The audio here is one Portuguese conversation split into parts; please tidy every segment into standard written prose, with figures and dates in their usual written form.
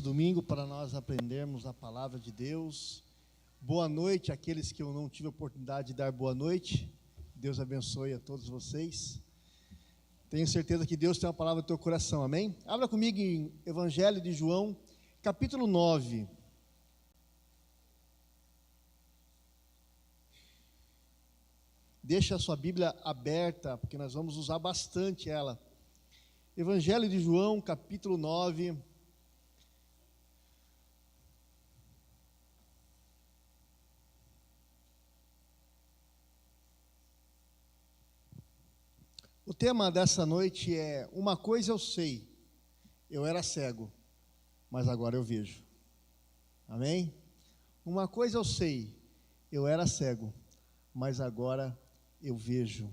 Domingo para nós aprendermos a palavra de Deus. Boa noite àqueles que eu não tive a oportunidade de dar boa noite. Deus abençoe a todos vocês. Tenho certeza que Deus tem uma palavra no teu coração, amém? Abra comigo em Evangelho de João, capítulo 9. Deixa a sua Bíblia aberta, porque nós vamos usar bastante ela. Evangelho de João, capítulo 9. O tema dessa noite é: uma coisa eu sei, eu era cego, mas agora eu vejo. Amém? Uma coisa eu sei, eu era cego, mas agora eu vejo.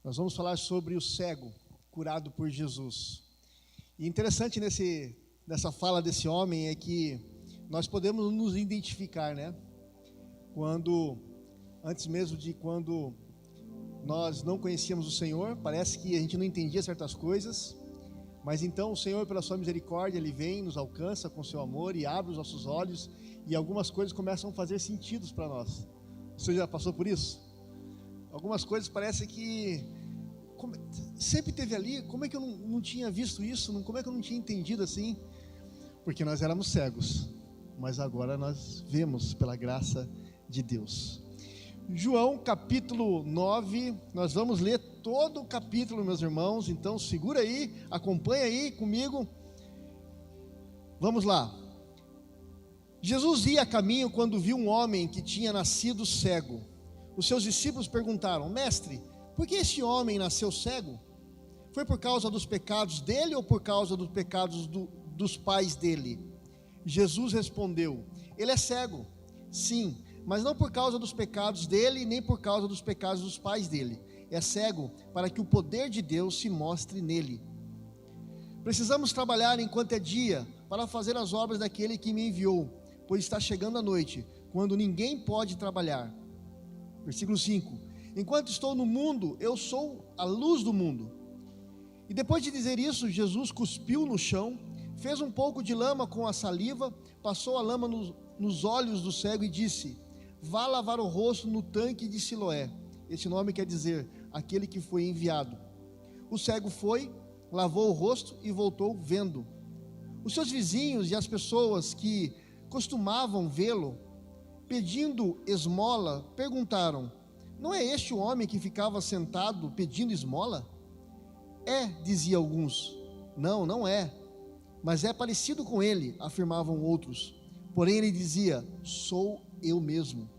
Nós vamos falar sobre o cego curado por Jesus. E interessante nessa fala desse homem é que nós podemos nos identificar, né? Antes mesmo de quando nós não conhecíamos o Senhor, parece que a gente não entendia certas coisas, mas então o Senhor, pela sua misericórdia, Ele vem, nos alcança com seu amor e abre os nossos olhos, e algumas coisas começam a fazer sentido para nós. Você já passou por isso? Algumas coisas parece que sempre teve ali, como é que eu não tinha visto isso? Como é que eu não tinha entendido assim? Porque nós éramos cegos, mas agora nós vemos pela graça de Deus. João capítulo 9, nós vamos ler todo o capítulo, meus irmãos, então segura aí, acompanha aí comigo. Vamos lá. Jesus ia a caminho quando viu um homem que tinha nascido cego. Os seus discípulos perguntaram: Mestre, por que esse homem nasceu cego? Foi por causa dos pecados dele ou por causa dos pecados dos pais dele? Jesus respondeu: ele é cego, sim, mas não por causa dos pecados dele, nem por causa dos pecados dos pais dele. É cego para que o poder de Deus se mostre nele. Precisamos trabalhar enquanto é dia, para fazer as obras daquele que me enviou, pois está chegando a noite, quando ninguém pode trabalhar. Versículo 5: enquanto estou no mundo, eu sou a luz do mundo. E depois de dizer isso, Jesus cuspiu no chão, fez um pouco de lama com a saliva, passou a lama nos olhos do cego e disse: vá lavar o rosto no tanque de Siloé. Esse nome quer dizer aquele que foi enviado. O cego foi, lavou o rosto e voltou vendo. Os seus vizinhos e as pessoas que costumavam vê-lo pedindo esmola perguntaram: não é este o homem que ficava sentado pedindo esmola? É, diziam alguns. Não, não é, mas é parecido com ele, afirmavam outros. Porém ele dizia: sou eu mesmo.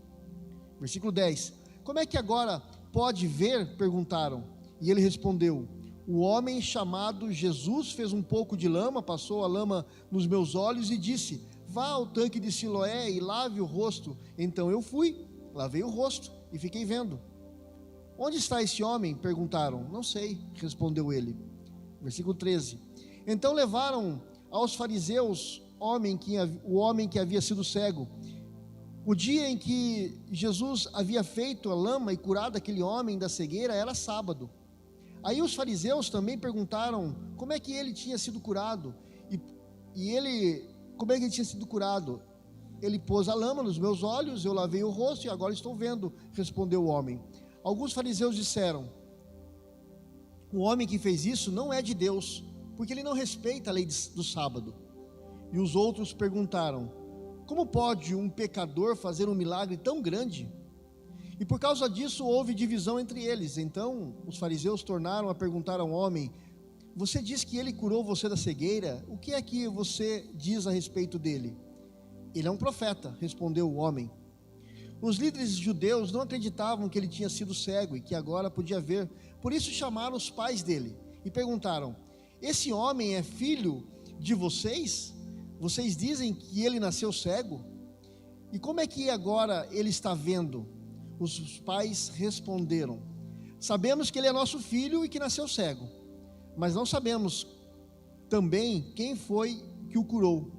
Versículo 10: como é que agora pode ver? Perguntaram. E ele respondeu: o homem chamado Jesus fez um pouco de lama, passou a lama nos meus olhos e disse: vá ao tanque de Siloé e lave o rosto. Então eu fui, lavei o rosto e fiquei vendo. Onde está esse homem? Perguntaram. Não sei, respondeu ele. Versículo 13: então levaram aos fariseus o homem que havia sido cego. O dia em que Jesus havia feito a lama e curado aquele homem da cegueira era sábado. Aí os fariseus também perguntaram como é que ele tinha sido curado. Como é que ele tinha sido curado? Ele pôs a lama nos meus olhos, eu lavei o rosto e agora estou vendo, respondeu o homem. Alguns fariseus disseram: o homem que fez isso não é de Deus, porque ele não respeita a lei do sábado. E os outros perguntaram: como pode um pecador fazer um milagre tão grande? E por causa disso houve divisão entre eles. Então os fariseus tornaram a perguntar ao homem: você diz que ele curou você da cegueira? O que é que você diz a respeito dele? Ele é um profeta, respondeu o homem. Os líderes judeus não acreditavam que ele tinha sido cego e que agora podia ver. Por isso chamaram os pais dele e perguntaram: esse homem é filho de vocês? Vocês dizem que ele nasceu cego? E como é que agora ele está vendo? Os pais responderam: sabemos que ele é nosso filho e que nasceu cego, mas não sabemos também quem foi que o curou.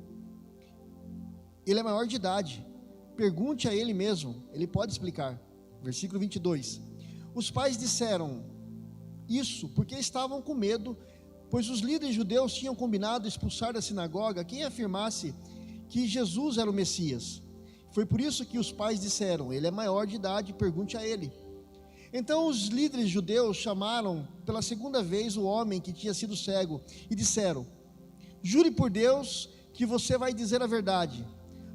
Ele é maior de idade, pergunte a ele mesmo, ele pode explicar. Versículo 22: os pais disseram isso porque estavam com medo pois os líderes judeus tinham combinado expulsar da sinagoga quem afirmasse que Jesus era o Messias. Foi por isso que os pais disseram: ele é maior de idade, pergunte a ele. Então os líderes judeus chamaram pela segunda vez o homem que tinha sido cego e disseram: jure por Deus que você vai dizer a verdade.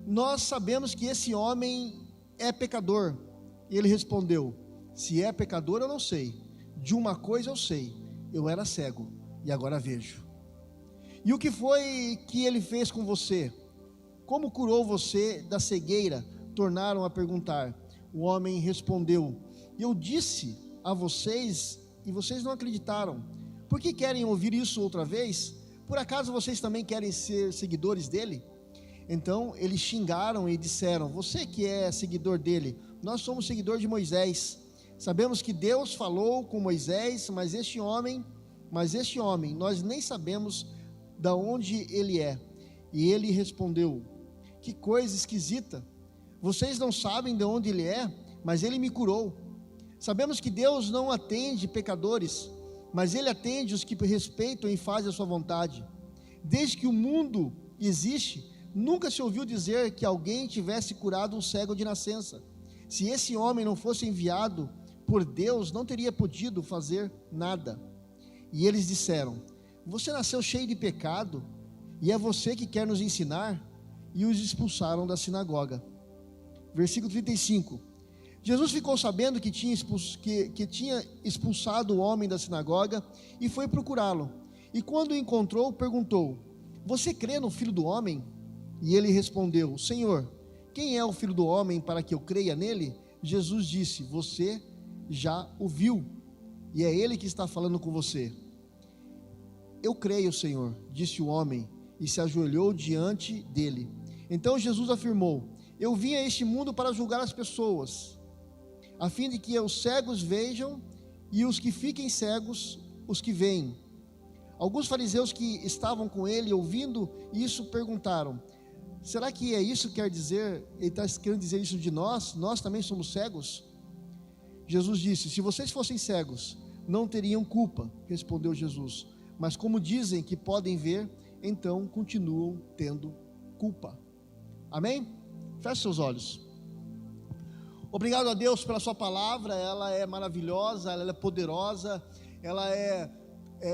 Nós sabemos que esse homem é pecador. E ele respondeu: se é pecador eu não sei, de uma coisa eu sei, eu era cego e agora vejo. E o que foi que ele fez com você? Como curou você da cegueira? Tornaram a perguntar. O homem respondeu: eu disse a vocês e vocês não acreditaram. Por que querem ouvir isso outra vez? Por acaso vocês também querem ser seguidores dele? Então eles xingaram e disseram: você que é seguidor dele, nós somos seguidores de Moisés. Sabemos que Deus falou com Moisés, mas este homem, nós nem sabemos de onde ele é. E ele respondeu: que coisa esquisita, vocês não sabem de onde ele é, mas ele me curou. Sabemos que Deus não atende pecadores, mas ele atende os que respeitam e fazem a sua vontade. Desde que o mundo existe, nunca se ouviu dizer que alguém tivesse curado um cego de nascença. Se esse homem não fosse enviado por Deus, não teria podido fazer nada. E eles disseram: você nasceu cheio de pecado, e é você que quer nos ensinar? E os expulsaram da sinagoga. Versículo 35. Jesus ficou sabendo que tinha expulsado o homem da sinagoga e foi procurá-lo. E quando o encontrou, perguntou: você crê no Filho do Homem? E ele respondeu: Senhor, quem é o Filho do Homem para que eu creia nele? Jesus disse: você já o viu, e é ele que está falando com você. Eu creio, Senhor, disse o homem, e se ajoelhou diante dele. Então Jesus afirmou: eu vim a este mundo para julgar as pessoas, a fim de que os cegos vejam e os que fiquem cegos os que veem. Alguns fariseus que estavam com ele, ouvindo isso, perguntaram: será que é isso que quer dizer? Ele está querendo dizer isso de nós? Nós também somos cegos? Jesus disse: se vocês fossem cegos, não teriam culpa. Respondeu Jesus: mas como dizem que podem ver, então continuam tendo culpa. Amém? Feche seus olhos. Obrigado a Deus pela sua palavra. Ela é maravilhosa, ela é poderosa, ela é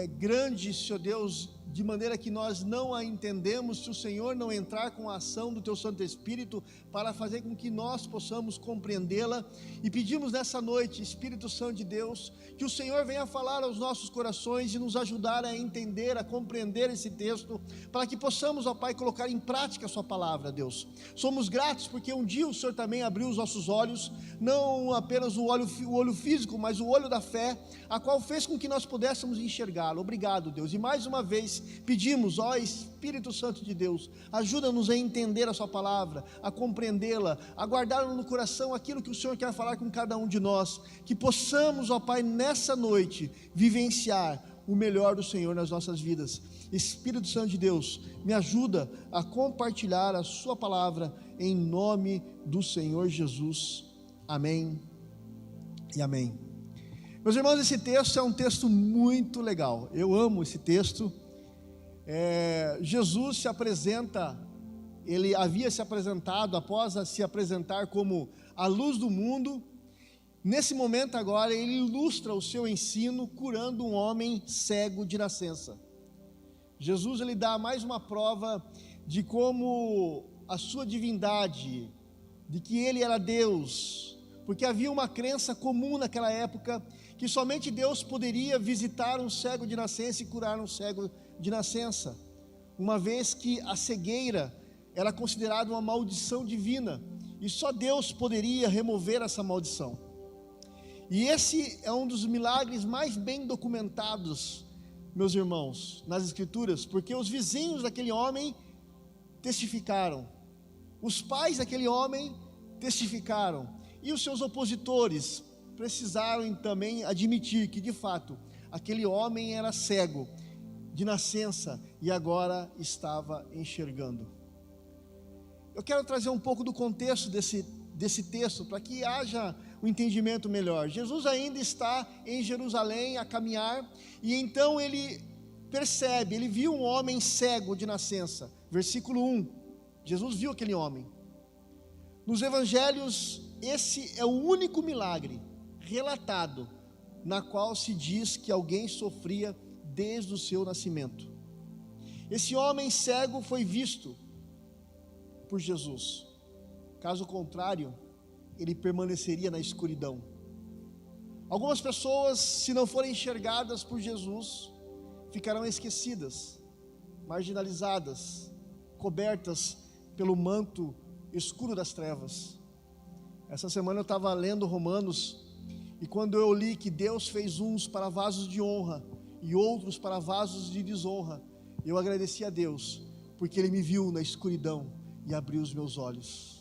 grande, Senhor Deus, de maneira que nós não a entendemos se o Senhor não entrar com a ação do Teu Santo Espírito para fazer com que nós possamos compreendê-la. E pedimos nessa noite, Espírito Santo de Deus, que o Senhor venha falar aos nossos corações e nos ajudar a entender, a compreender esse texto, para que possamos, ó Pai, colocar em prática a Sua palavra, Deus. Somos gratos porque um dia o Senhor também abriu os nossos olhos, não apenas o olho físico, mas o olho da fé, a qual fez com que nós pudéssemos enxergá-lo. Obrigado, Deus. E mais uma vez pedimos, ó Espírito Santo de Deus, ajuda-nos a entender a Sua palavra, a compreendê-la, a guardar no coração aquilo que o Senhor quer falar com cada um de nós, que possamos, ó Pai, nessa noite, vivenciar o melhor do Senhor nas nossas vidas. Espírito Santo de Deus, me ajuda a compartilhar a Sua palavra, em nome do Senhor Jesus. Amém e amém. Meus irmãos, esse texto é um texto muito legal, eu amo esse texto. Jesus se apresenta, ele havia se apresentado, após se apresentar como a luz do mundo. Nesse momento agora, ele ilustra o seu ensino curando um homem cego de nascença. Jesus, ele dá mais uma prova de como a sua divindade, de que ele era Deus, porque havia uma crença comum naquela época, que somente Deus poderia visitar um cego de nascença e curar um cego de nascença, uma vez que a cegueira era considerada uma maldição divina, e só Deus poderia remover essa maldição. E esse é um dos milagres mais bem documentados, meus irmãos, nas Escrituras, porque os vizinhos daquele homem testificaram, os pais daquele homem testificaram, e os seus opositores precisaram também admitir que de fato aquele homem era cego de nascença e agora estava enxergando. Eu quero trazer um pouco do contexto desse texto para que haja um entendimento melhor. Jesus ainda está em Jerusalém a caminhar, e então ele percebe, ele viu um homem cego de nascença. Versículo 1, Jesus viu aquele homem. Nos evangelhos, esse é o único milagre relatado na qual se diz que alguém sofria desde o seu nascimento. Esse homem cego foi visto por Jesus. Caso contrário, ele permaneceria na escuridão. Algumas pessoas, se não forem enxergadas por Jesus, ficarão esquecidas, marginalizadas, cobertas pelo manto escuro das trevas. Essa semana eu estava lendo Romanos, e quando eu li que Deus fez uns para vasos de honra e outros para vasos de desonra, eu agradeci a Deus, porque Ele me viu na escuridão e abriu os meus olhos.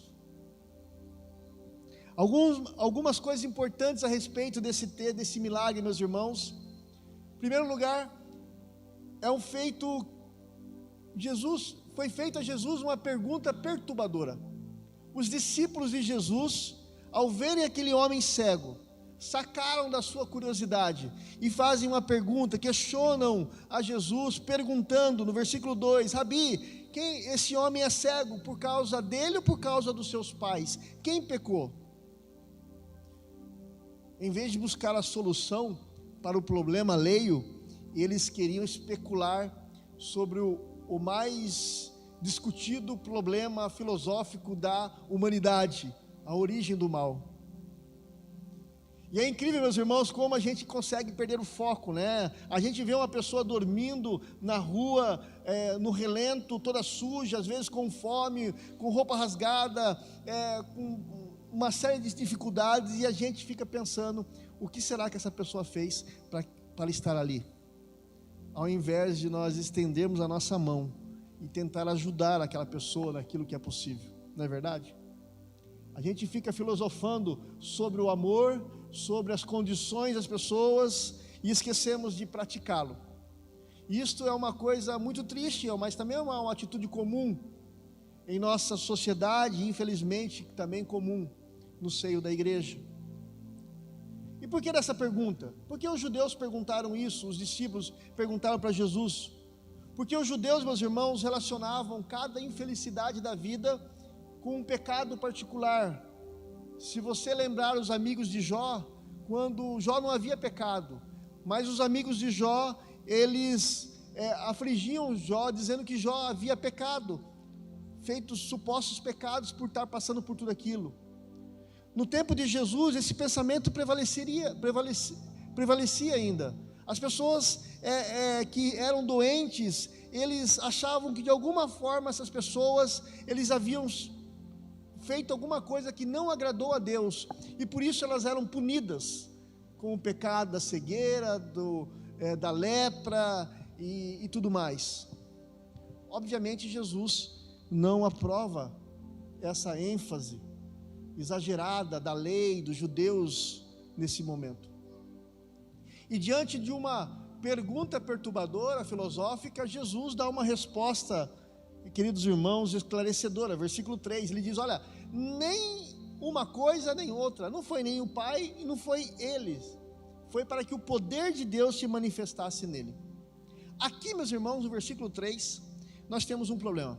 Algumas coisas importantes a respeito desse milagre, meus irmãos. Em primeiro lugar, foi feita a Jesus uma pergunta perturbadora. Os discípulos de Jesus, ao verem aquele homem cego, sacaram da sua curiosidade e fazem uma pergunta, questionam a Jesus, perguntando no versículo 2, Rabi, esse homem é cego por causa dele ou por causa dos seus pais? Quem pecou? Em vez de buscar a solução para o problema alheio, eles queriam especular sobre o mais discutido problema filosófico da humanidade, a origem do mal. E é incrível, meus irmãos, como a gente consegue perder o foco, né? A gente vê uma pessoa dormindo na rua, no relento, toda suja, às vezes com fome, com roupa rasgada, com uma série de dificuldades, e a gente fica pensando, o que será que essa pessoa fez para estar ali? Ao invés de nós estendermos a nossa mão e tentar ajudar aquela pessoa naquilo que é possível, não é verdade? A gente fica filosofando sobre o amor, sobre as condições das pessoas e esquecemos de praticá-lo. Isto é uma coisa muito triste, mas também é uma atitude comum em nossa sociedade, infelizmente também comum no seio da igreja. E por que dessa pergunta? Porque os judeus perguntaram isso, os discípulos perguntaram para Jesus. Porque os judeus, meus irmãos, relacionavam cada infelicidade da vida com um pecado particular. Se você lembrar os amigos de Jó, quando Jó não havia pecado, mas os amigos de Jó, eles afligiam Jó, dizendo que Jó havia pecado, feito supostos pecados por estar passando por tudo aquilo. No tempo de Jesus, esse pensamento prevalecia ainda. As pessoas que eram doentes, eles achavam que de alguma forma essas pessoas, eles haviam feito alguma coisa que não agradou a Deus, e por isso elas eram punidas com o pecado da cegueira, da lepra e tudo mais. Obviamente Jesus não aprova essa ênfase exagerada da lei dos judeus nesse momento. E diante de uma pergunta perturbadora, filosófica, Jesus dá uma resposta, queridos irmãos, esclarecedora. Versículo 3, ele diz, olha, nem uma coisa nem outra, não foi nem o Pai e não foi eles, foi para que o poder de Deus se manifestasse nele. Aqui, meus irmãos, no versículo 3, nós temos um problema.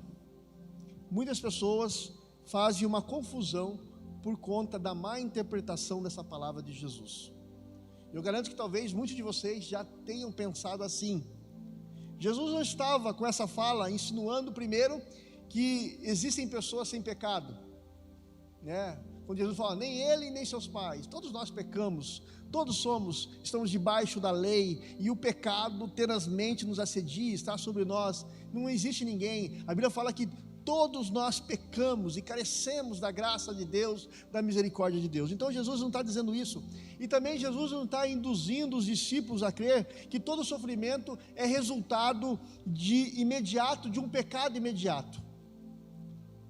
Muitas pessoas fazem uma confusão por conta da má interpretação dessa palavra de Jesus. Eu garanto que talvez muitos de vocês já tenham pensado assim. Jesus não estava com essa fala insinuando primeiro que existem pessoas sem pecado, né? Quando Jesus fala, nem ele nem seus pais, todos nós pecamos, todos estamos debaixo da lei, e o pecado tenazmente nos assedia, está sobre nós, não existe ninguém. A Bíblia fala que todos nós pecamos e carecemos da graça de Deus, da misericórdia de Deus. Então Jesus não está dizendo isso. E também Jesus não está induzindo os discípulos a crer que todo sofrimento é resultado imediato de um pecado imediato.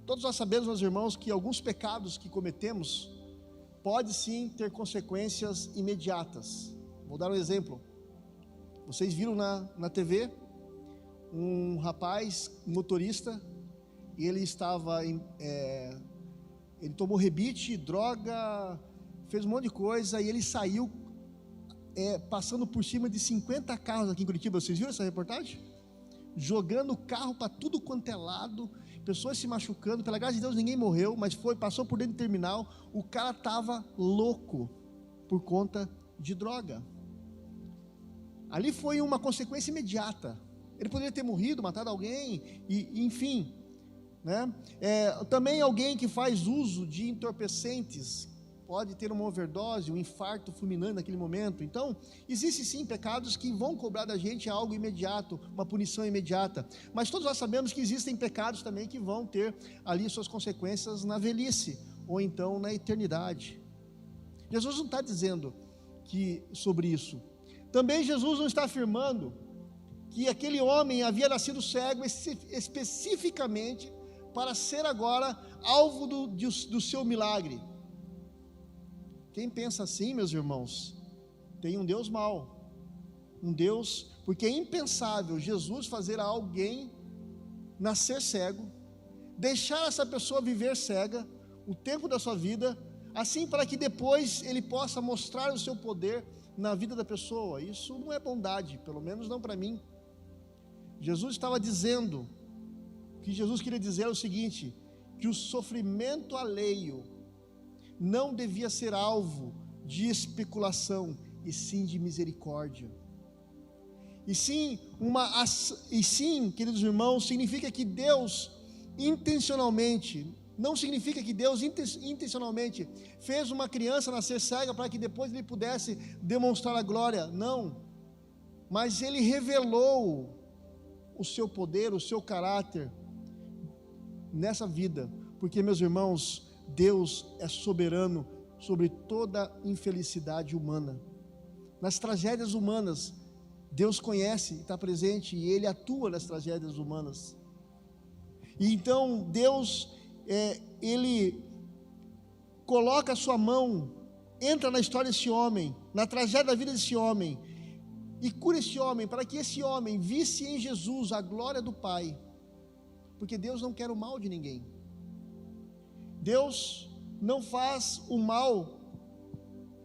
Todos nós sabemos, meus irmãos, que alguns pecados que cometemos pode sim ter consequências imediatas. Vou dar um exemplo. Vocês viram na TV um rapaz, motorista, e ele ele tomou rebite, droga, fez um monte de coisa, e ele saiu passando por cima de 50 carros aqui em Curitiba. Vocês viram essa reportagem? Jogando carro para tudo quanto é lado, pessoas se machucando. Pela graça de Deus ninguém morreu, mas passou por dentro do terminal. O cara estava louco por conta de droga. Ali foi uma consequência imediata. Ele poderia ter morrido, matado alguém, e enfim, né? Também alguém que faz uso de entorpecentes pode ter uma overdose, um infarto fulminante naquele momento. Então, existem sim pecados que vão cobrar da gente algo imediato, uma punição imediata. Mas todos nós sabemos que existem pecados também que vão ter ali suas consequências na velhice, ou então na eternidade. Jesus não está dizendo sobre isso. Também Jesus não está afirmando que aquele homem havia nascido cego especificamente para ser agora alvo do seu milagre. Quem pensa assim, meus irmãos, tem um Deus mau, porque é impensável Jesus fazer a alguém nascer cego, deixar essa pessoa viver cega o tempo da sua vida, assim para que depois ele possa mostrar o seu poder na vida da pessoa. Isso não é bondade, pelo menos não para mim. Jesus estava dizendo, o que Jesus queria dizer é o seguinte, que o sofrimento alheio não devia ser alvo de especulação, e sim de misericórdia. E sim, queridos irmãos, significa que Deus intencionalmente, não significa que Deus intencionalmente fez uma criança nascer cega para que depois ele pudesse demonstrar a glória, não, mas ele revelou o seu poder, o seu caráter nessa vida, porque, meus irmãos, Deus é soberano sobre toda infelicidade humana. Nas tragédias humanas, Deus conhece, está presente, e Ele atua nas tragédias humanas. E então Deus, Ele coloca a sua mão, entra na história desse homem, na tragédia da vida desse homem, e cura esse homem, para que esse homem visse em Jesus a glória do Pai, porque Deus não quer o mal de ninguém. Deus não faz o mal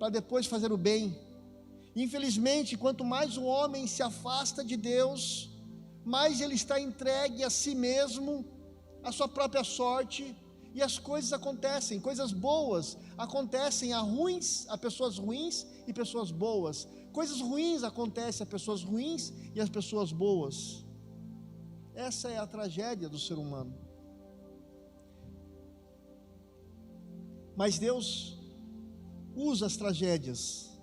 para depois fazer o bem. Infelizmente, quanto mais o homem se afasta de Deus, mais ele está entregue a si mesmo, a sua própria sorte, e as coisas acontecem, coisas boas acontecem a pessoas ruins e pessoas boas. Coisas ruins acontecem a pessoas ruins e as pessoas boas. Essa é a tragédia do ser humano. Mas Deus usa as tragédias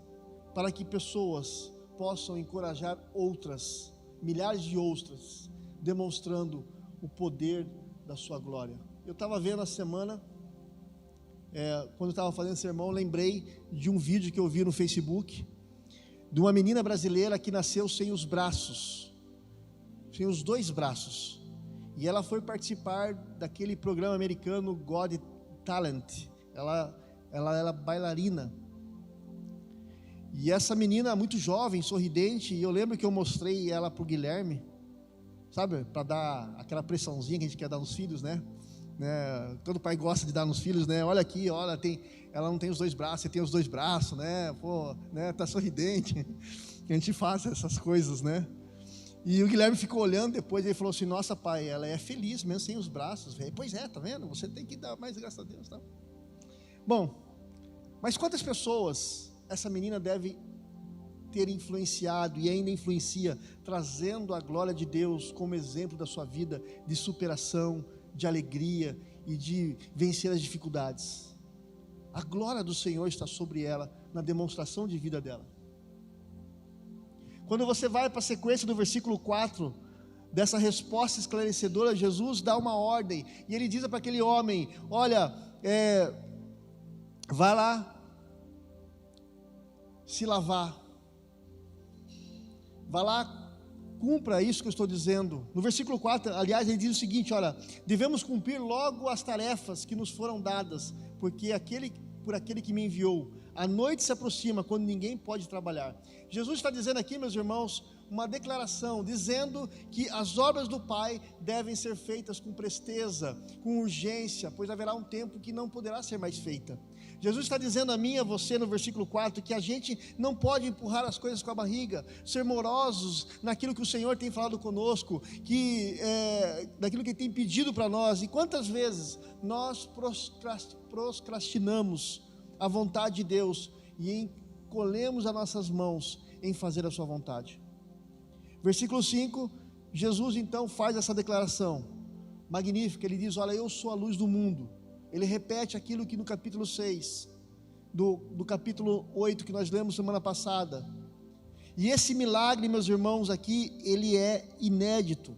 para que pessoas possam encorajar outras, milhares de outras, demonstrando o poder da sua glória. Eu estava vendo a semana, quando eu estava fazendo sermão, lembrei de um vídeo que eu vi no Facebook, de uma menina brasileira que nasceu sem os braços, sem os dois braços, e ela foi participar daquele programa americano Got Talent. Ela era bailarina, e essa menina muito jovem, sorridente, e eu lembro que eu mostrei ela para o Guilherme, sabe, para dar aquela pressãozinha que a gente quer dar nos filhos, né? Todo pai gosta de dar nos filhos, né? Olha aqui, olha, ela não tem os dois braços, você tem os dois braços, né? Pô, né? Tá sorridente. A gente faz essas coisas, né? E o Guilherme ficou olhando depois, ele falou assim: nossa, pai, ela é feliz mesmo sem os braços, velho. Pois é, tá vendo? Você tem que dar mais graças a Deus, tá? Bom, mas quantas pessoas essa menina deve ter influenciado e ainda influencia, trazendo a glória de Deus como exemplo da sua vida de superação, de alegria e de vencer as dificuldades. A glória do Senhor está sobre ela, na demonstração de vida dela. Quando você vai para a sequência do versículo 4, dessa resposta esclarecedora, Jesus dá uma ordem, e ele diz para aquele homem: olha, vai lá se lavar, vai lá, cumpra isso que eu estou dizendo. No versículo 4, aliás, ele diz o seguinte: olha, devemos cumprir logo as tarefas que nos foram dadas, porque por aquele que me enviou. A noite se aproxima, quando ninguém pode trabalhar. Jesus está dizendo aqui, meus irmãos, uma declaração dizendo que as obras do Pai devem ser feitas com presteza, com urgência, pois haverá um tempo que não poderá ser mais feita. Jesus está dizendo a mim e a você no versículo 4 que a gente não pode empurrar as coisas com a barriga, ser morosos naquilo que o Senhor tem falado conosco, daquilo que Ele tem pedido para nós. E quantas vezes nós procrastinamos a vontade de Deus e encolhemos as nossas mãos em fazer a sua vontade. Versículo 5, Jesus então faz essa declaração magnífica. Ele diz: olha, eu sou a luz do mundo. Ele repete aquilo que no capítulo 6 do capítulo 8 que nós lemos semana passada. E esse milagre, meus irmãos, aqui ele é inédito.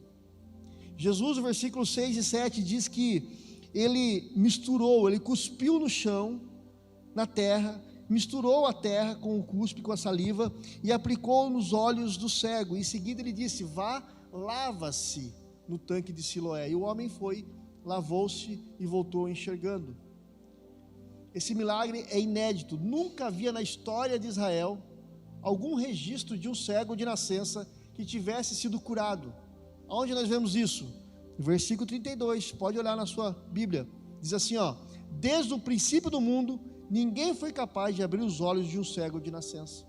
Jesus, no versículo 6 e 7 diz que ele cuspiu no chão, na terra, misturou a terra com o cuspe, com a saliva, e aplicou nos olhos do cego. Em seguida ele disse: vá, lava-se no tanque de Siloé. E o homem foi, lavou-se e voltou enxergando. Esse milagre é inédito. Nunca havia na história de Israel algum registro de um cego de nascença que tivesse sido curado. Aonde nós vemos isso? No versículo 32, pode olhar na sua Bíblia. Diz assim, desde o princípio do mundo, ninguém foi capaz de abrir os olhos de um cego de nascença.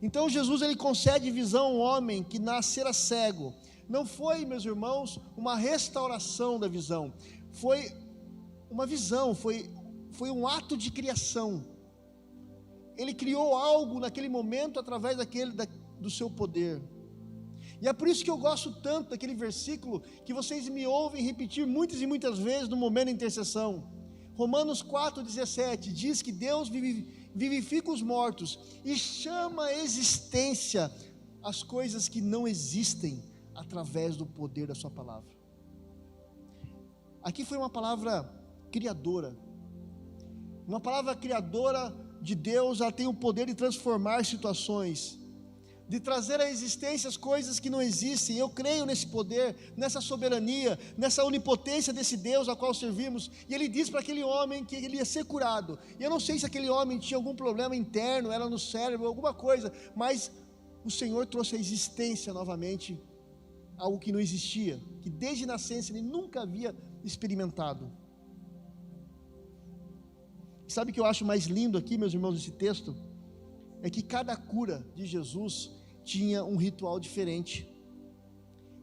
Então Jesus, ele concede visão a um homem que nascera cego. Não foi, meus irmãos, uma restauração da visão, foi uma visão, foi um ato de criação. Ele criou algo naquele momento através do seu poder. E é por isso que eu gosto tanto daquele versículo que vocês me ouvem repetir muitas e muitas vezes no momento da intercessão. Romanos 4,17 diz que Deus vivifica os mortos e chama à existência as coisas que não existem através do poder da sua palavra. Aqui foi uma palavra criadora. Uma palavra criadora de Deus, ela tem o poder de transformar situações, de trazer à existência as coisas que não existem. Eu creio nesse poder, nessa soberania, nessa onipotência desse Deus a qual servimos. E ele diz para aquele homem que ele ia ser curado. E eu não sei se aquele homem tinha algum problema interno, era no cérebro, alguma coisa, mas o Senhor trouxe à existência novamente algo que não existia, que desde nascença ele nunca havia experimentado. Sabe o que eu acho mais lindo aqui, meus irmãos, nesse texto? É que cada cura de Jesus tinha um ritual diferente.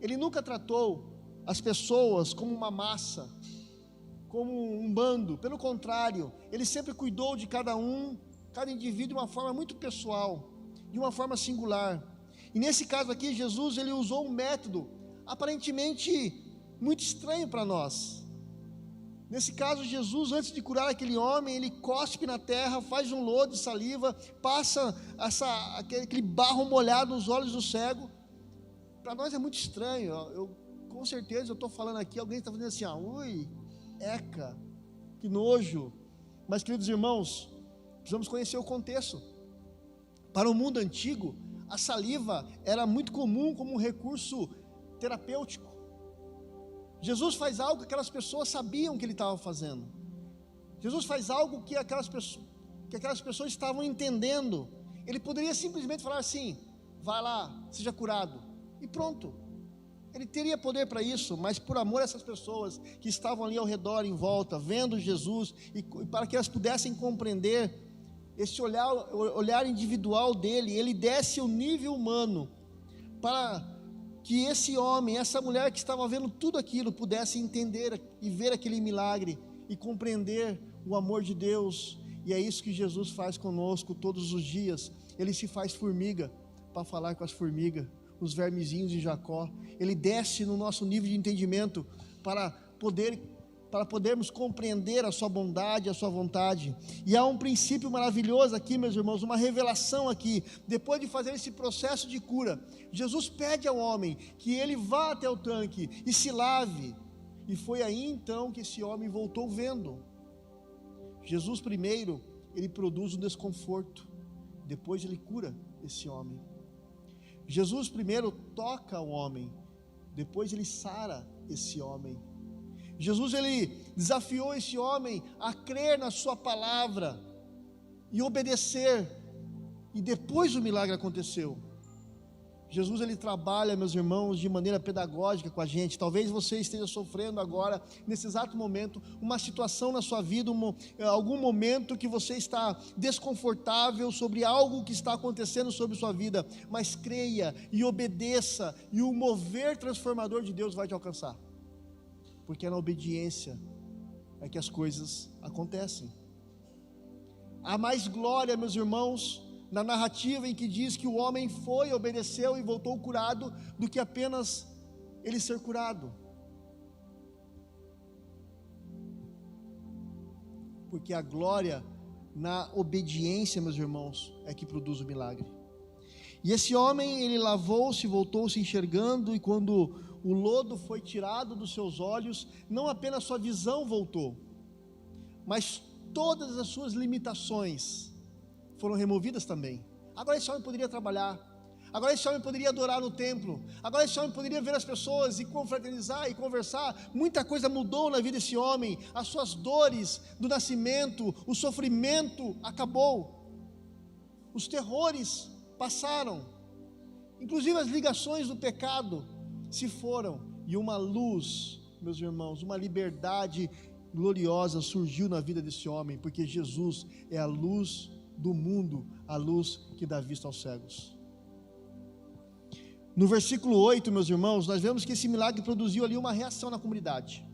Ele nunca tratou as pessoas como uma massa, como um bando. Pelo contrário, ele sempre cuidou de cada indivíduo de uma forma muito pessoal, de uma forma singular. E nesse caso aqui, Jesus, ele usou um método aparentemente muito estranho para nós. Nesse caso, Jesus, antes de curar aquele homem, ele cospe na terra, faz um lodo de saliva, passa aquele barro molhado nos olhos do cego. Para nós é muito estranho. Com certeza eu estou falando aqui, alguém está fazendo assim, ui, eca, que nojo. Mas, queridos irmãos, precisamos conhecer o contexto. Para o mundo antigo, a saliva era muito comum como um recurso terapêutico. Jesus faz algo que aquelas pessoas sabiam que ele estava fazendo. Jesus faz algo que aquelas pessoas estavam entendendo. Ele poderia simplesmente falar assim: vai lá, seja curado, e pronto. Ele teria poder para isso, mas por amor a essas pessoas que estavam ali ao redor, em volta, vendo Jesus, e para que elas pudessem compreender esse olhar individual dele, ele desce o nível humano para que esse homem, essa mulher que estava vendo tudo aquilo, pudesse entender e ver aquele milagre e compreender o amor de Deus. E é isso que Jesus faz conosco todos os dias. Ele se faz formiga para falar com as formigas, os vermezinhos de Jacó. Ele desce no nosso nível de entendimento para podermos compreender a sua bondade, a sua vontade. E há um princípio maravilhoso aqui, meus irmãos, uma revelação aqui. Depois de fazer esse processo de cura, Jesus pede ao homem que ele vá até o tanque e se lave. E foi aí então que esse homem voltou vendo. Jesus primeiro, ele produz um desconforto, depois ele cura esse homem. Jesus primeiro toca o homem, depois ele sara esse homem. Jesus, ele desafiou esse homem a crer na sua palavra e obedecer, e depois o milagre aconteceu. Jesus, ele trabalha, meus irmãos, de maneira pedagógica com a gente. Talvez você esteja sofrendo agora, nesse exato momento, uma situação na sua vida, algum momento que você está desconfortável sobre algo que está acontecendo sobre sua vida, mas creia e obedeça, e o mover transformador de Deus vai te alcançar, porque é na obediência é que as coisas acontecem. Há mais glória, meus irmãos, na narrativa em que diz que o homem foi, obedeceu e voltou curado, do que apenas ele ser curado. Porque a glória na obediência, meus irmãos, é que produz o milagre. E esse homem, ele lavou-se, voltou-se enxergando, e quando o lodo foi tirado dos seus olhos, não apenas sua visão voltou, mas todas as suas limitações foram removidas também. Agora esse homem poderia trabalhar, agora esse homem poderia adorar no templo, agora esse homem poderia ver as pessoas e confraternizar e conversar. Muita coisa mudou na vida desse homem, as suas dores do nascimento, o sofrimento acabou, os terrores passaram, inclusive as ligações do pecado se foram, e uma luz, meus irmãos, uma liberdade gloriosa surgiu na vida desse homem, porque Jesus é a luz do mundo, a luz que dá vista aos cegos. No versículo 8, meus irmãos, nós vemos que esse milagre produziu ali uma reação na comunidade.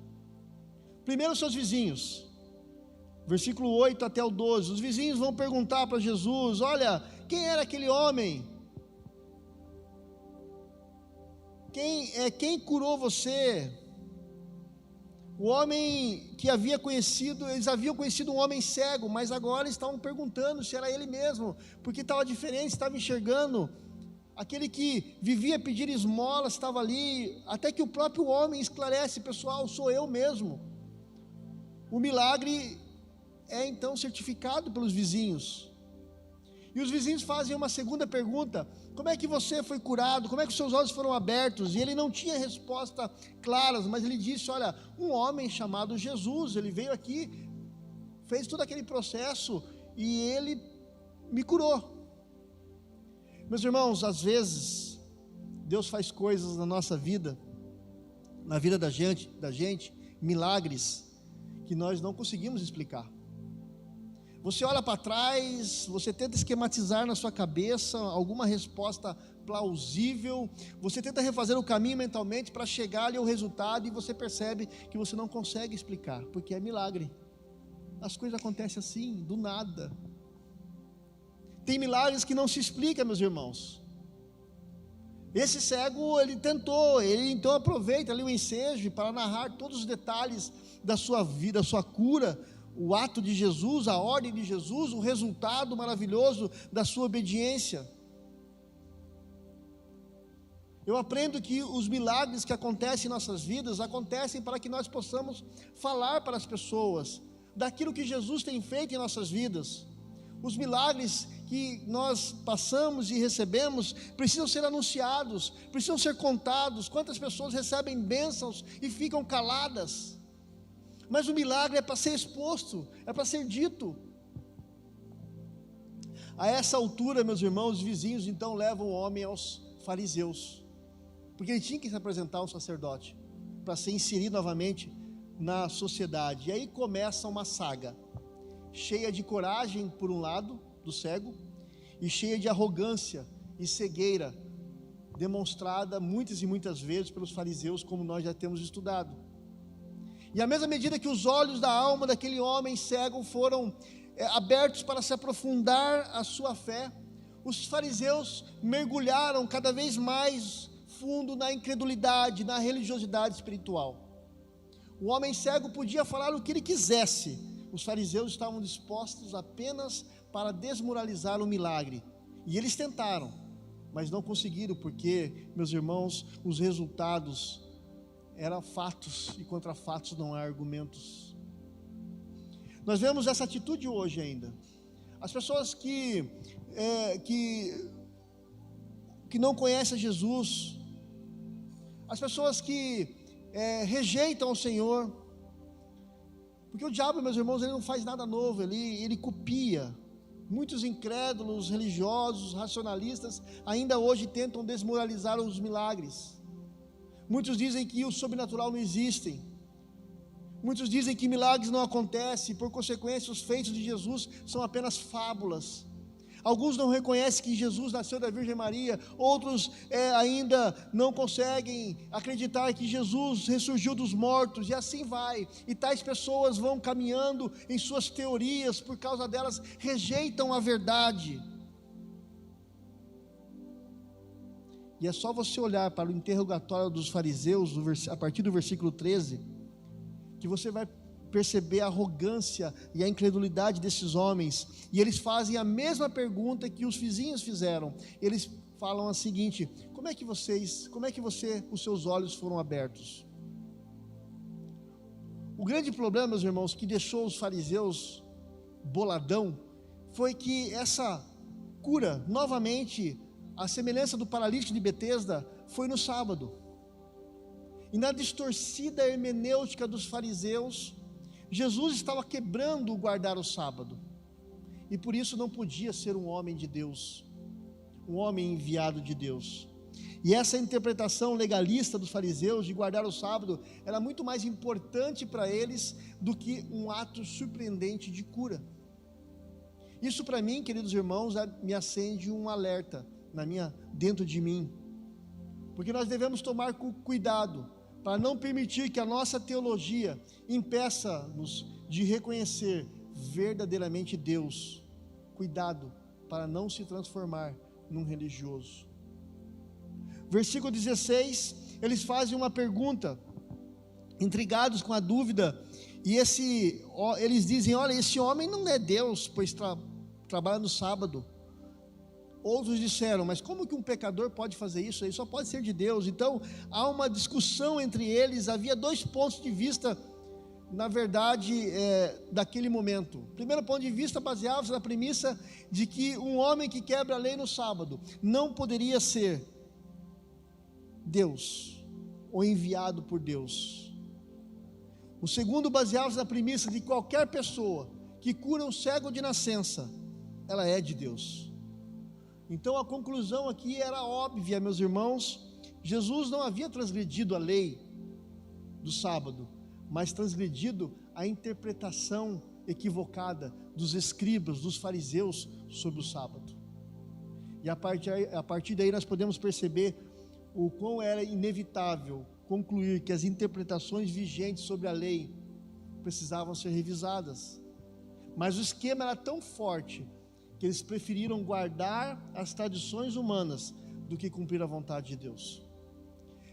Primeiro, seus vizinhos, versículo 8 até o 12, os vizinhos vão perguntar para Jesus: olha, quem era aquele homem? Quem curou você? O homem que havia conhecido, eles haviam conhecido um homem cego, mas agora estavam perguntando se era ele mesmo, porque estava diferente, estava enxergando. Aquele que vivia a pedir esmolas estava ali, até que o próprio homem esclarece: pessoal, sou eu mesmo. O milagre é então certificado pelos vizinhos. E os vizinhos fazem uma segunda pergunta: como é que você foi curado? Como é que os seus olhos foram abertos? E ele não tinha resposta clara, mas ele disse: olha, um homem chamado Jesus, ele veio aqui, fez todo aquele processo e ele me curou. Meus irmãos, às vezes Deus faz coisas na nossa vida, na vida da gente, milagres que nós não conseguimos explicar. Você olha para trás, você tenta esquematizar na sua cabeça alguma resposta plausível, você tenta refazer o caminho mentalmente para chegar ali ao resultado, e você percebe que você não consegue explicar, porque é milagre. As coisas acontecem assim, do nada. Tem milagres que não se explicam, meus irmãos. Esse cego, ele então aproveita ali o ensejo para narrar todos os detalhes da sua vida, da sua cura, o ato de Jesus, a ordem de Jesus, o resultado maravilhoso da sua obediência. Eu aprendo que os milagres que acontecem em nossas vidas, acontecem para que nós possamos falar para as pessoas daquilo que Jesus tem feito em nossas vidas. Os milagres que nós passamos e recebemos precisam ser anunciados, precisam ser contados. Quantas pessoas recebem bênçãos e ficam caladas? Mas o milagre é para ser exposto, é para ser dito. A essa altura, meus irmãos, os vizinhos então levam o homem aos fariseus, porque ele tinha que se apresentar a um sacerdote para ser inserido novamente na sociedade. E aí começa uma saga, cheia de coragem por um lado, do cego, e cheia de arrogância e cegueira, demonstrada muitas e muitas vezes pelos fariseus, como nós já temos estudado. E à mesma medida que os olhos da alma daquele homem cego foram abertos para se aprofundar a sua fé, os fariseus mergulharam cada vez mais fundo na incredulidade, na religiosidade espiritual. O homem cego podia falar o que ele quisesse, os fariseus estavam dispostos apenas para desmoralizar o milagre, e eles tentaram, mas não conseguiram, porque, meus irmãos, os resultados eram fatos, e contra fatos não há argumentos. Nós vemos essa atitude hoje ainda. As pessoas que não conhecem Jesus, as pessoas que rejeitam o Senhor, porque o diabo, meus irmãos, ele não faz nada novo, ele copia Muitos incrédulos, religiosos, racionalistas, ainda hoje tentam desmoralizar os milagres. Muitos dizem que o sobrenatural não existe. Muitos dizem que milagres não acontecem, por consequência, os feitos de Jesus são apenas fábulas. Alguns não reconhecem que Jesus nasceu da Virgem Maria, outros ainda não conseguem acreditar que Jesus ressurgiu dos mortos, e assim vai. E tais pessoas vão caminhando em suas teorias, por causa delas rejeitam a verdade. E é só você olhar para o interrogatório dos fariseus, a partir do versículo 13, que você vai perceber a arrogância e a incredulidade desses homens, e eles fazem a mesma pergunta que os vizinhos fizeram. Eles falam a seguinte: como é que os seus olhos foram abertos? O grande problema, meus irmãos, que deixou os fariseus boladão, foi que essa cura, novamente, a semelhança do paralítico de Betesda, foi no sábado. E na distorcida hermenêutica dos fariseus, Jesus estava quebrando o guardar o sábado, e por isso não podia ser um homem de Deus, um homem enviado de Deus. E essa interpretação legalista dos fariseus de guardar o sábado era muito mais importante para eles do que um ato surpreendente de cura. Isso para mim, queridos irmãos, me acende um alerta dentro de mim, porque nós devemos tomar cuidado para não permitir que a nossa teologia impeça-nos de reconhecer verdadeiramente Deus. Cuidado para não se transformar num religioso. Versículo 16, eles fazem uma pergunta, intrigados com a dúvida, e eles dizem: olha, esse homem não é Deus, pois trabalha no sábado. Outros disseram: mas como que um pecador pode fazer isso? Ele só pode ser de Deus. Então há uma discussão entre eles. Havia dois pontos de vista, na verdade, daquele momento. O primeiro ponto de vista baseava-se na premissa de que um homem que quebra a lei no sábado não poderia ser Deus ou enviado por Deus. O segundo baseava-se na premissa de que qualquer pessoa que cura um cego de nascença, ela é de Deus. Então a conclusão aqui era óbvia, meus irmãos. Jesus não havia transgredido a lei do sábado, mas transgredido a interpretação equivocada dos escribas, dos fariseus sobre o sábado. E a partir daí nós podemos perceber o quão era inevitável concluir que as interpretações vigentes sobre a lei precisavam ser revisadas. Mas o esquema era tão forte que eles preferiram guardar as tradições humanas do que cumprir a vontade de Deus.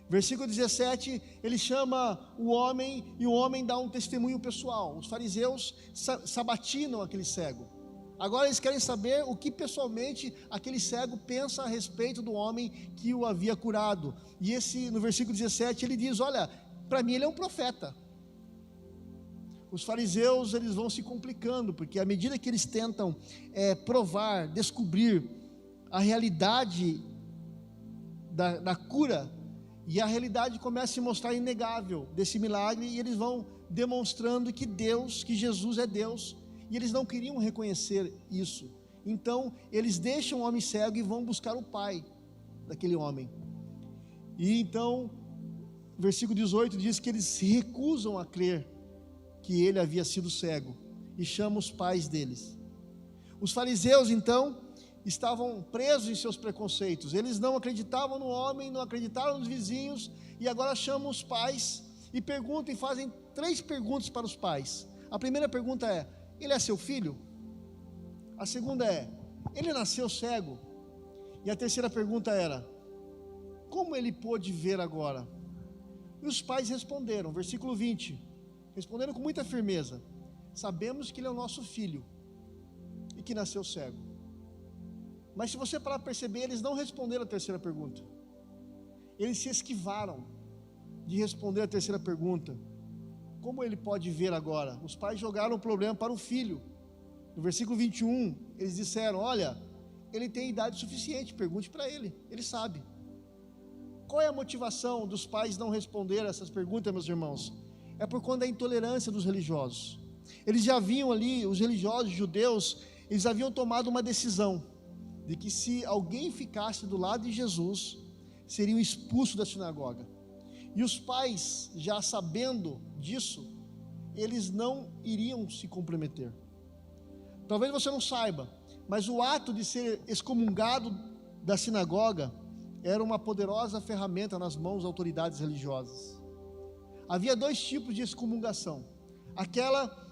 Versículo 17, ele chama o homem, e o homem dá um testemunho pessoal. Os fariseus sabatinam aquele cego. Agora eles querem saber o que pessoalmente aquele cego pensa a respeito do homem que o havia curado. E no versículo 17 ele diz: olha, para mim ele é um profeta. Os fariseus, eles vão se complicando, porque à medida que eles tentam provar, descobrir a realidade da cura, e a realidade começa a se mostrar inegável desse milagre, e eles vão demonstrando que Jesus é Deus, e eles não queriam reconhecer isso. Então eles deixam o homem cego e vão buscar o pai daquele homem. E então, versículo 18 diz que eles se recusam a crer que ele havia sido cego, e chama os pais deles. Os fariseus então estavam presos em seus preconceitos. Eles não acreditavam no homem, não acreditaram nos vizinhos, e agora chamam os pais e perguntam, e fazem 3 perguntas para os pais. A primeira pergunta é: ele é seu filho? A segunda é: ele nasceu cego? E a terceira pergunta era: como ele pôde ver agora? E os pais responderam, versículo 20, responderam com muita firmeza: sabemos que ele é o nosso filho e que nasceu cego. Mas se você parar para perceber, eles não responderam a terceira pergunta. Eles se esquivaram de responder a terceira pergunta: como ele pode ver agora? Os pais jogaram o problema para o filho. No versículo 21, eles disseram: olha, ele tem idade suficiente, pergunte para ele, ele sabe. Qual é a motivação dos pais não responder essas perguntas, meus irmãos? É por conta da intolerância dos religiosos. Eles já viam ali, os religiosos judeus, eles haviam tomado uma decisão de que se alguém ficasse do lado de Jesus, seriam expulsos da sinagoga. E os pais, já sabendo disso, eles não iriam se comprometer. Talvez você não saiba, mas o ato de ser excomungado da sinagoga era uma poderosa ferramenta nas mãos das autoridades religiosas. Havia dois tipos de excomungação: aquela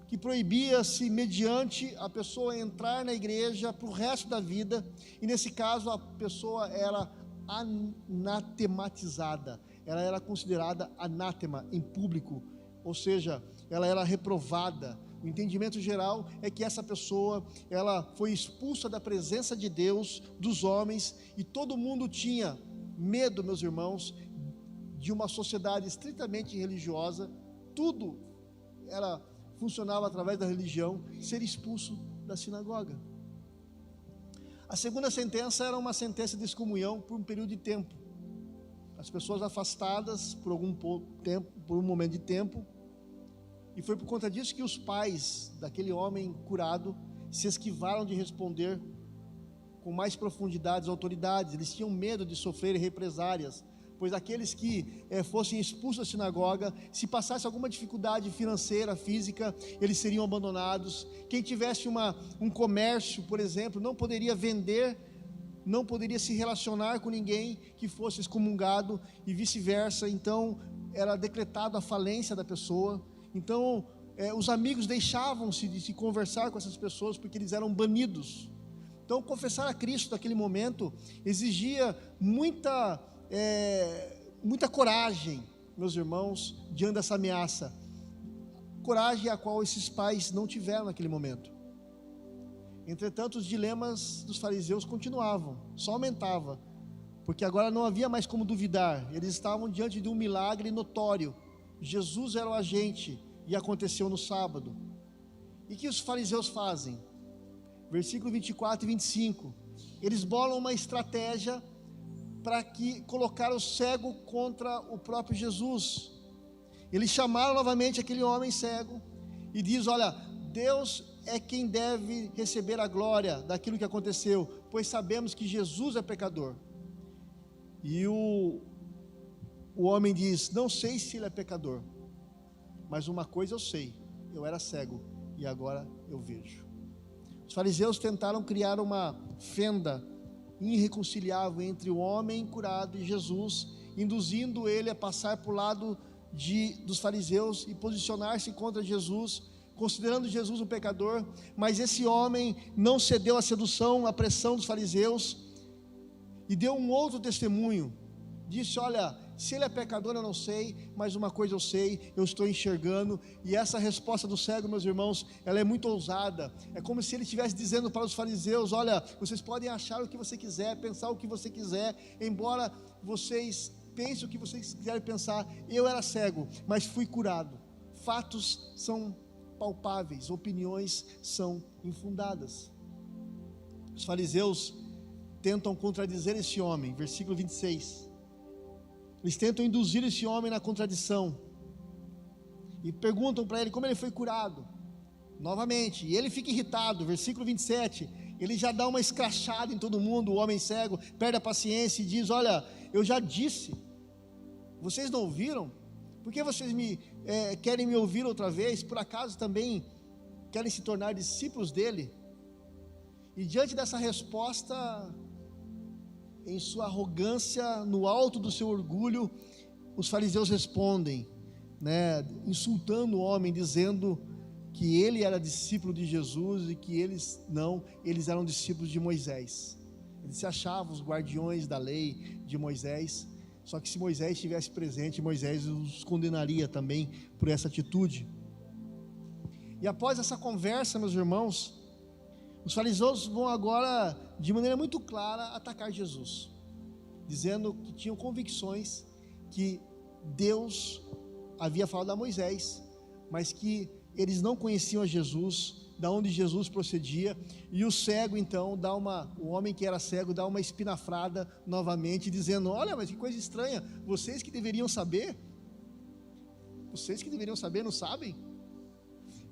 que proibia-se mediante a pessoa entrar na igreja para o resto da vida, e nesse caso a pessoa era anatematizada, ela era considerada anátema em público, ou seja, ela era reprovada. O entendimento geral é que essa pessoa, ela foi expulsa da presença de Deus, dos homens, e todo mundo tinha medo, meus irmãos, de uma sociedade estritamente religiosa. Tudo funcionava através da religião, ser expulso da sinagoga. A segunda sentença era uma sentença de excomunhão por um período de tempo. As pessoas afastadas por algum tempo, por um momento de tempo. E foi por conta disso que os pais daquele homem curado se esquivaram de responder com mais profundidade às autoridades. Eles tinham medo de sofrer represárias, pois aqueles que fossem expulsos da sinagoga, se passasse alguma dificuldade financeira, física, eles seriam abandonados. Quem tivesse um comércio, por exemplo, não poderia vender, não poderia se relacionar com ninguém que fosse excomungado, e vice-versa. Então era decretada a falência da pessoa. Então os amigos deixavam-se de se conversar com essas pessoas, porque eles eram banidos. Então confessar a Cristo naquele momento exigia muita coragem, meus irmãos, diante dessa ameaça. Coragem a qual esses pais não tiveram naquele momento. Entretanto, os dilemas dos fariseus continuavam, só aumentava, porque agora não havia mais como duvidar. Eles estavam diante de um milagre notório. Jesus era o agente, e aconteceu no sábado. E o que os fariseus fazem? Versículo 24 e 25, eles bolam uma estratégia para colocar o cego contra o próprio Jesus. Eles chamaram novamente aquele homem cego e diz: olha, Deus é quem deve receber a glória daquilo que aconteceu, pois sabemos que Jesus é pecador. E o homem diz: não sei se ele é pecador, mas uma coisa eu sei, eu era cego e agora eu vejo. Os fariseus tentaram criar uma fenda irreconciliável entre o homem curado e Jesus, induzindo ele a passar para o lado dos fariseus e posicionar-se contra Jesus, considerando Jesus um pecador. Mas esse homem não cedeu à sedução, à pressão dos fariseus, e deu um outro testemunho. Disse: olha, se ele é pecador eu não sei, mas uma coisa eu sei, eu estou enxergando. E essa resposta do cego, meus irmãos, ela é muito ousada. É como se ele estivesse dizendo para os fariseus: olha, vocês podem achar o que você quiser, pensar o que você quiser, embora vocês pensem o que vocês quiserem pensar, eu era cego, mas fui curado. Fatos são palpáveis, opiniões são infundadas. Os fariseus tentam contradizer esse homem, versículo 26. Eles tentam induzir esse homem na contradição e perguntam para ele como ele foi curado novamente, e ele fica irritado. Versículo 27, ele já dá uma escrachada em todo mundo. O homem cego perde a paciência e diz: olha, eu já disse, vocês não ouviram? Por que vocês querem me ouvir outra vez? Por acaso também querem se tornar discípulos dele? E diante dessa resposta, em sua arrogância, no alto do seu orgulho, os fariseus respondem, insultando o homem, dizendo que ele era discípulo de Jesus e que eles eram discípulos de Moisés. Eles se achavam os guardiões da lei de Moisés, só que se Moisés estivesse presente, Moisés os condenaria também por essa atitude. E após essa conversa, meus irmãos, os fariseus vão agora, de maneira muito clara, atacar Jesus, dizendo que tinham convicções que Deus havia falado a Moisés, mas que eles não conheciam a Jesus, da onde Jesus procedia. E o cego então o homem que era cego dá uma espinafrada novamente, dizendo: olha, mas que coisa estranha, vocês que deveriam saber, não sabem?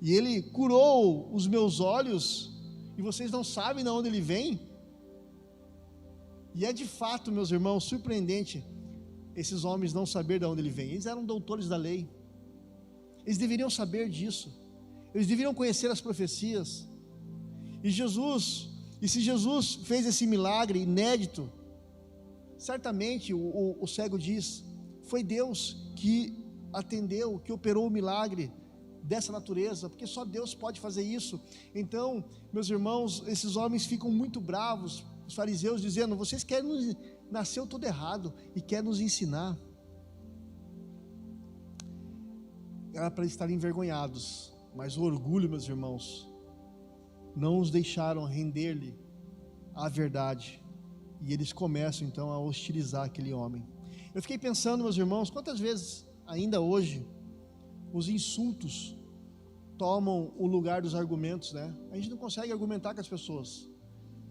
E ele curou os meus olhos, e vocês não sabem de onde ele vem? E é de fato, meus irmãos, surpreendente esses homens não saber de onde ele vem. Eles eram doutores da lei, eles deveriam saber disso, eles deveriam conhecer as profecias. E se Jesus fez esse milagre inédito, certamente o cego diz, foi Deus que atendeu, que operou o milagre dessa natureza, porque só Deus pode fazer isso. Então, meus irmãos, esses homens ficam muito bravos, os fariseus, dizendo: vocês querem nasceu tudo errado e querem nos ensinar. Era para estarem envergonhados, mas o orgulho, meus irmãos, não os deixaram render-lhe a verdade, e eles começam então a hostilizar aquele homem. Eu fiquei pensando, meus irmãos, quantas vezes ainda hoje os insultos tomam o lugar dos argumentos, né? A gente não consegue argumentar com as pessoas.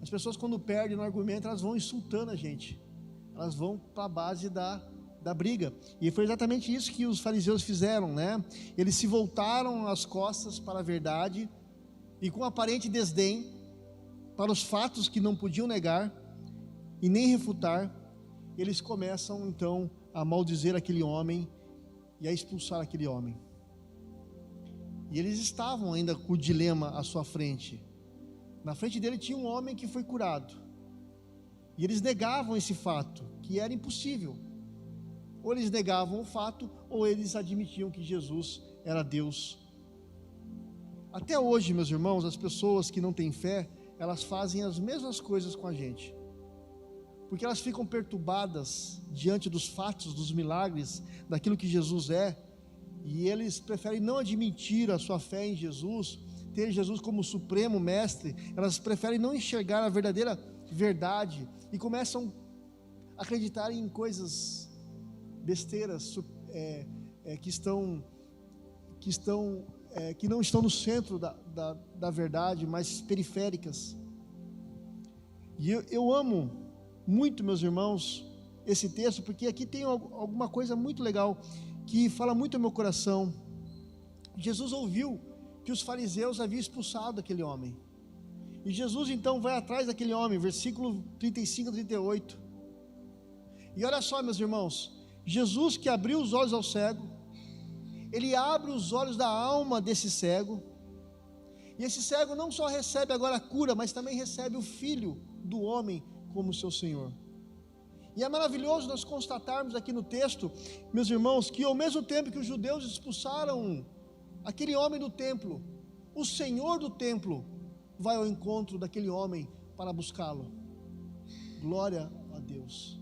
As pessoas, quando perdem no argumento, elas vão insultando a gente, elas vão para a base da briga. E foi exatamente isso que os fariseus fizeram, né? Eles se voltaram as costas para a verdade e, com aparente desdém para os fatos que não podiam negar e nem refutar, eles começam então a maldizer aquele homem e a expulsar aquele homem. E eles estavam ainda com o dilema à sua frente. Na frente dele tinha um homem que foi curado, e eles negavam esse fato, que era impossível. Ou eles negavam o fato, ou eles admitiam que Jesus era Deus. Até hoje, meus irmãos, as pessoas que não têm fé, elas fazem as mesmas coisas com a gente, porque elas ficam perturbadas diante dos fatos, dos milagres, daquilo que Jesus é, e eles preferem não admitir a sua fé em Jesus, ter Jesus como supremo mestre. Elas preferem não enxergar a verdadeira verdade e começam a acreditar em coisas besteiras que não estão no centro da verdade, mas periféricas. E eu amo muito, meus irmãos, esse texto, porque aqui tem alguma coisa muito legal que fala muito ao meu coração. Jesus ouviu que os fariseus haviam expulsado aquele homem, e Jesus então vai atrás daquele homem, versículo 35 a 38, e olha só, meus irmãos, Jesus, que abriu os olhos ao cego, ele abre os olhos da alma desse cego, e esse cego não só recebe agora a cura, mas também recebe o Filho do homem como seu Senhor. E é maravilhoso nós constatarmos aqui no texto, meus irmãos, que ao mesmo tempo que os judeus expulsaram aquele homem do templo, o Senhor do templo vai ao encontro daquele homem para buscá-lo. Glória a Deus.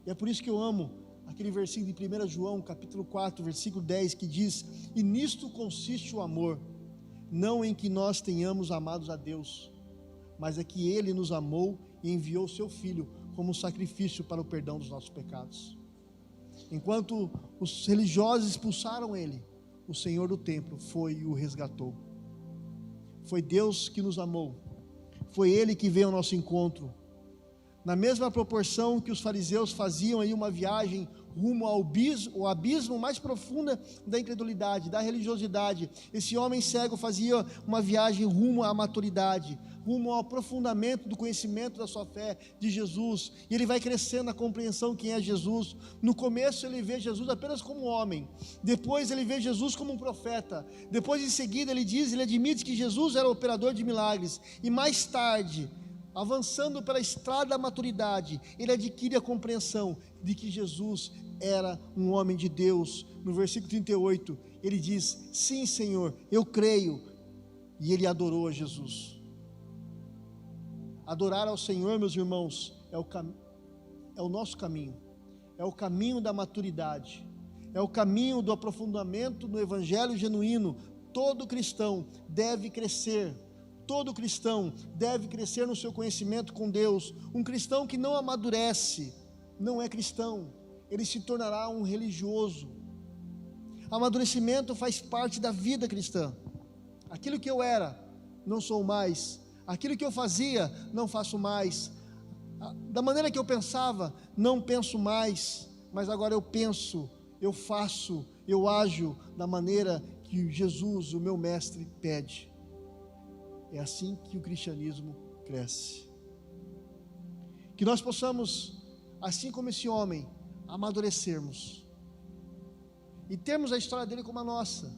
E é por isso que eu amo aquele versículo de 1 João, capítulo 4, versículo 10, que diz: e nisto consiste o amor, não em que nós tenhamos amados a Deus, mas é que Ele nos amou e enviou o seu Filho como sacrifício para o perdão dos nossos pecados. Enquanto os religiosos expulsaram ele, o Senhor do templo foi e o resgatou. Foi Deus que nos amou, foi Ele que veio ao nosso encontro. Na mesma proporção que os fariseus faziam aí uma viagem rumo ao abismo mais profundo da incredulidade, da religiosidade, esse homem cego fazia uma viagem rumo à maturidade, rumo ao aprofundamento do conhecimento da sua fé de Jesus, e ele vai crescendo na compreensão quem é Jesus. No começo ele vê Jesus apenas como homem, depois ele vê Jesus como um profeta, depois em seguida ele admite que Jesus era o operador de milagres, e mais tarde, avançando pela estrada da maturidade, ele adquire a compreensão de que Jesus era um homem de Deus. No versículo 38, ele diz: sim, Senhor, eu creio. E ele adorou a Jesus. Adorar ao Senhor, meus irmãos, é o nosso caminho, é o caminho da maturidade, é o caminho do aprofundamento no evangelho genuíno. Todo cristão deve crescer. Todo cristão deve crescer no seu conhecimento com Deus. Um cristão que não amadurece não é cristão, ele se tornará um religioso. Amadurecimento faz parte da vida cristã. Aquilo que eu era, não sou mais. Aquilo que eu fazia, não faço mais. Da maneira que eu pensava, não penso mais. Mas agora eu penso, eu faço, eu ajo da maneira que Jesus, o meu mestre, pede. É assim que o cristianismo cresce. Que nós possamos, assim como esse homem, amadurecermos e termos a história dele como a nossa,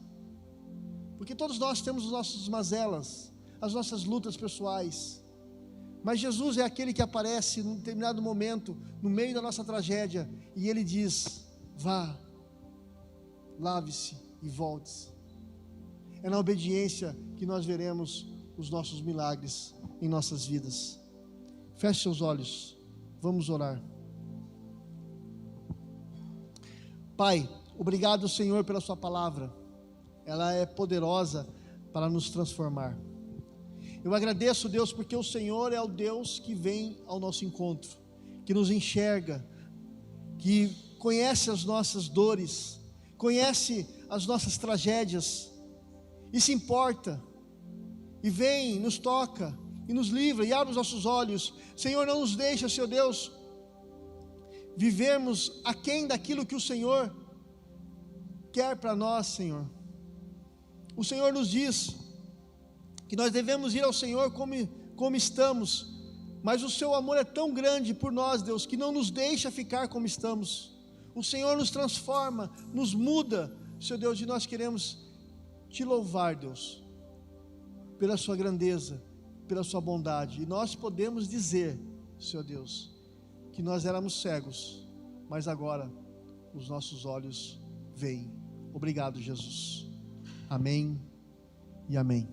porque todos nós temos os nossos mazelas, as nossas lutas pessoais, mas Jesus é aquele que aparece num determinado momento, no meio da nossa tragédia, e Ele diz: vá, lave-se e volte-se. É na obediência que nós veremos os nossos milagres em nossas vidas. Feche seus olhos, vamos orar. Pai, obrigado, Senhor, pela sua palavra. Ela é poderosa para nos transformar. Eu agradeço, Deus, porque o Senhor é o Deus que vem ao nosso encontro, que nos enxerga, que conhece as nossas dores, conhece as nossas tragédias, e se importa, e vem, nos toca, e nos livra, e abre os nossos olhos. Senhor, não nos deixa, Senhor Deus, vivermos aquém daquilo que o Senhor quer para nós, Senhor. O Senhor nos diz que nós devemos ir ao Senhor como estamos, mas o seu amor é tão grande por nós, Deus, que não nos deixa ficar como estamos. O Senhor nos transforma, nos muda, Senhor Deus, e nós queremos te louvar, Deus, pela sua grandeza, pela sua bondade. E nós podemos dizer, Senhor Deus, que nós éramos cegos, mas agora os nossos olhos veem. Obrigado, Jesus. Amém e amém.